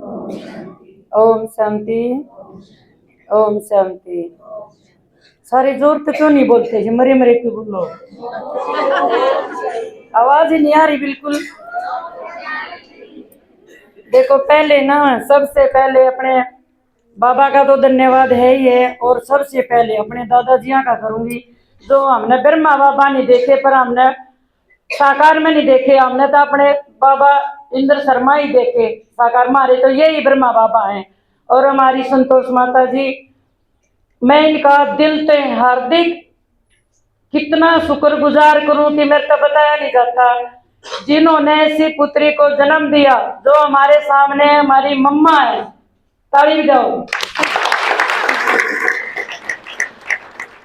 ओम शांति। ओम शांति। सारी जोर तो क्यों नहीं बोलते जी? मरे मरे क्यों बोलो? आवाज ही नहीं आ रही बिल्कुल। देखो, पहले ना, सबसे पहले अपने बाबा का तो धन्यवाद है ही है, और सबसे पहले अपने दादाजियां का करूंगी, जो हमने ब्रह्मा बाबा नहीं देखे, पर हमने साकार में नहीं देखे, हमने तो अपने बाबा इंद्र शर्मा ही देखे साकार। हमारे तो यही ब्रह्मा बाबा हैं। और हमारी संतोष माता जी, मैं इनका दिल से हार्दिक कितना शुक्रगुजार करूं कि मेरे को बताया नहीं जाता, जिन्होंने ऐसी पुत्री को जन्म दिया जो हमारे सामने हमारी मम्मा है। ताली बजाओ।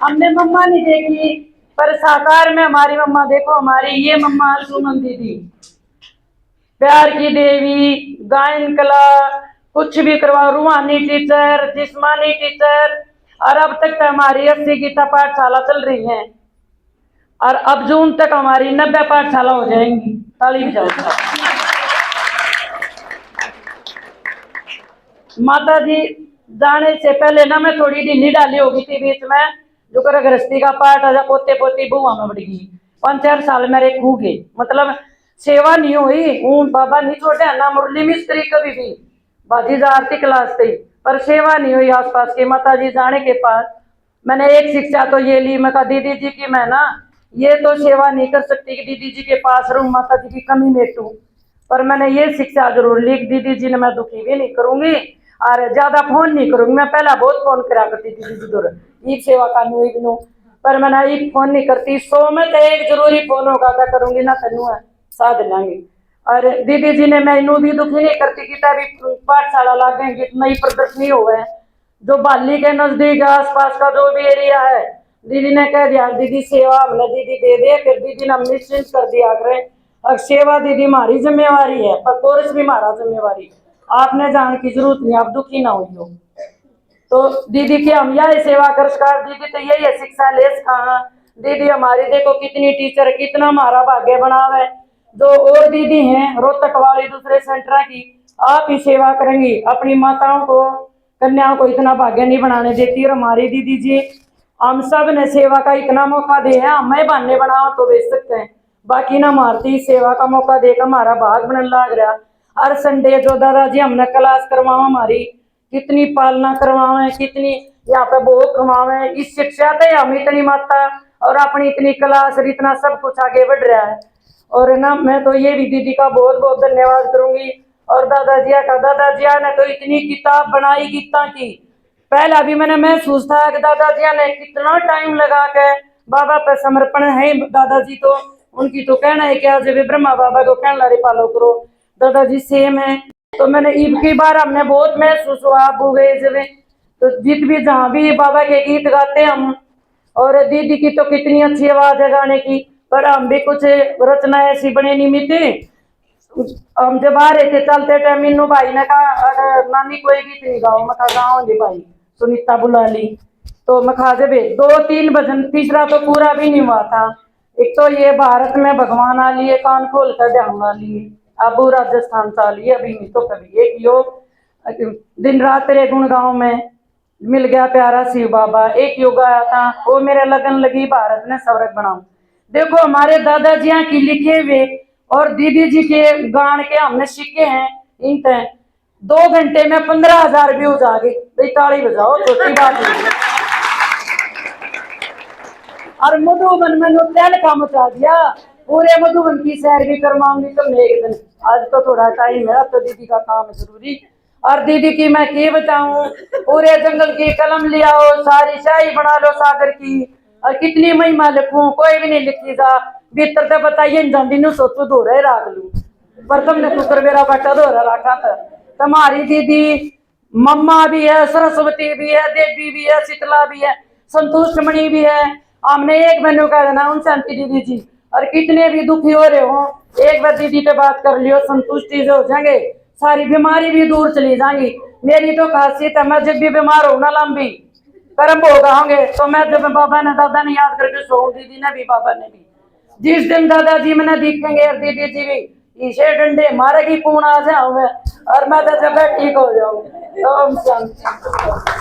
हमने मम्मा नहीं देखी, पर साकार में हमारी मम्मा देखो, हमारी ये मम्मा सुमन दीदी, प्यार की देवी, गायन कला, कुछ भी करवा, रूहानी टीचर, जिस्मानी टीचर, और अब तक तो हमारी 80 गीता पाठशाला चल रही है, और अब जून तक हमारी 90 पाठशाला हो जाएंगी। ताली बजाओ। माता जी जाने से पहले ना मैं थोड़ी ढीली डाली होगी थी बीच में, जो कर गृहस्थी का पाठ आजा, पोते पोती बुआ में बढ़ गई, 5-4 साल मेरे खू गए, मतलब सेवा नहीं हुई हूँ। बाबा नहीं छोटे ना, मुरली मिस्त्री कभी भी बाजी जा आरती क्लास थी, पर सेवा नहीं हुई आसपास की। माता जी जाने के पास मैंने एक शिक्षा तो ये ली, मैं कहा दीदी जी की मैं ना ये तो सेवा नहीं कर सकती कि दीदी जी के पास रहूं, माता जी की कमी मेटूं, पर मैंने ये शिक्षा जरूर ली, दीदी जी ने मैं दुखी भी नहीं करूंगी और ज्यादा फोन नहीं करूंगी। मैं पहला बहुत फोन करा करती थी दीदी दूर, ईद सेवा का नू, पर मैंने ईद फोन नहीं करती। 100 में तो एक जरूरी फोन होगा था करूंगी ना, तेनू है साध लांगी। और दीदी जी ने मैं इनू भी दुखी नहीं करती कि तभी पाठशाला लागेंगे, नई प्रदर्शनी हो गए जो बाली के नजदीक आसपास का जो भी एरिया है, दीदी ने कह दिया दीदी सेवा हमने दीदी दे दे, फिर दीदी ने हम निश्चिंत कर दिया करें। अब सेवा दीदी हमारी जिम्मेवारी है, पर कोर्स भी हमारा जिम्मेवारी, आपने जान की जरूरत नहीं, आप दुखी ना हुई हो। तो दीदी की हम यही सेवा कर सकार, दीदी तो यही है शिक्षा ले सका। दीदी हमारी देखो कितनी टीचर, कितना हमारा भाग्य बनाव है। जो और दीदी हैं रोहतक वाली दूसरे सेंटर की, आप ही सेवा करेंगी, अपनी माताओं को कन्याओं को इतना भाग्य नहीं बनाने देती। और हमारी दीदी जी हम सब ने सेवा का इतना मौका दे है, हमें बहाने बनाओ तो बेच सकते हैं, बाकी ना मारती सेवा का मौका देकर हमारा भाग बनने लग रहा। हर संडे जो दादाजी हमने क्लास करवाओ, हमारी कितनी पालना करवावे, कितनी यहाँ पे भोग करवावे, इस शिक्षा से हम इतनी माता और अपनी इतनी क्लास और इतना सब कुछ आगे बढ़ रहा है। और ना मैं तो ये भी दीदी का बहुत बहुत धन्यवाद करूंगी। और दादाजिया ने तो इतनी किताब बनाई गीता की, पहला भी मैंने महसूस था कि दादाजिया ने कितना टाइम लगा के बाबा पे समर्पण है। दादाजी तो उनकी तो कहना है क्या, जब ब्रह्मा बाबा को कहना रे पालो करो, दादाजी सेम है। तो मैंने ईद की बार हमने बहुत महसूस हुआ, आप गए जब तो जीत भी जहाँ भी बाबा के गीत गाते हम, और दीदी की तो कितनी अच्छी आवाज है गाने की, पर हम भी कुछ रचना ऐसी बने नहीं मिलती। हम जब आ रहे थे चलते टाइम मीनू भाई ने कहा अगर नानी कोई गीत नहीं गाओ, मैं कहा गाओ जी भाई, सुनीता बुला ली। तो मैं कहा जब 2-3 भजन, तीसरा तो पूरा भी नहीं हुआ था। एक तो ये भारत में भगवान आ लिए, कान खोल कर ध्यान आ लिए, अब राजस्थान चा लिए, अभी नहीं तो कभी एक यो दिन रात तेरे गुण गाँव में मिल गया प्यारा शिव बाबा, एक योग आया था वो मेरे लगन लगी भारत ने स्वर्ग बनाऊं। देखो हमारे दादाजियां की लिखे हुए और दीदी जी के गान के हमने सीखे हैं, इन 2 घंटे में 15,000 व्यूज आ गए, तो ताली बजाओ, छोटी बात नहीं। और मधुबन में नृत्य का मचा दिया, पूरे मधुबन की सैर भी करवाऊंगी तुमने एक दिन। आज तो थोड़ा टाइम है, तो दीदी का काम है जरूरी। और दीदी की मैं क्या बताऊं, पूरे जंगल की कलम लिया हो, सारी शाही बना लो सागर की, और कितनी महिमा लिखूं कोई भी नहीं लिखी जा, भीतर तो बताइए जाती नु सोचू धो रहे राग लू, पर तुमने कुकर मेरा बट्टा धो रखा था। तुम्हारी दीदी मम्मा भी है, सरस्वती भी है, देवी भी है, शीतला भी है, संतुष्टमणि भी है। हमने एक मेनू कह देना उन शांति दीदी जी, और कितने भी दुखी हो रहे हो एक बार दीदी से बात कर लियो, संतुष्टि से हो जाएंगे, सारी बीमारी भी दूर चली जाएंगी। मेरी तो खासियत है, मैं जब भी बीमार हो ना लंबी कर्म भोग होंगे, तो मैं जब बाबा ने दादा ने याद करके सो, दीदी ने भी बाबा ने भी, जिस दिन दादाजी मैंने दिखेंगे और दीदी जी भी, इसे डंडे मारेगी पूर्ण आ जाऊंगा और मैं तो जब ठीक हो जाऊंगी। ओम शांति।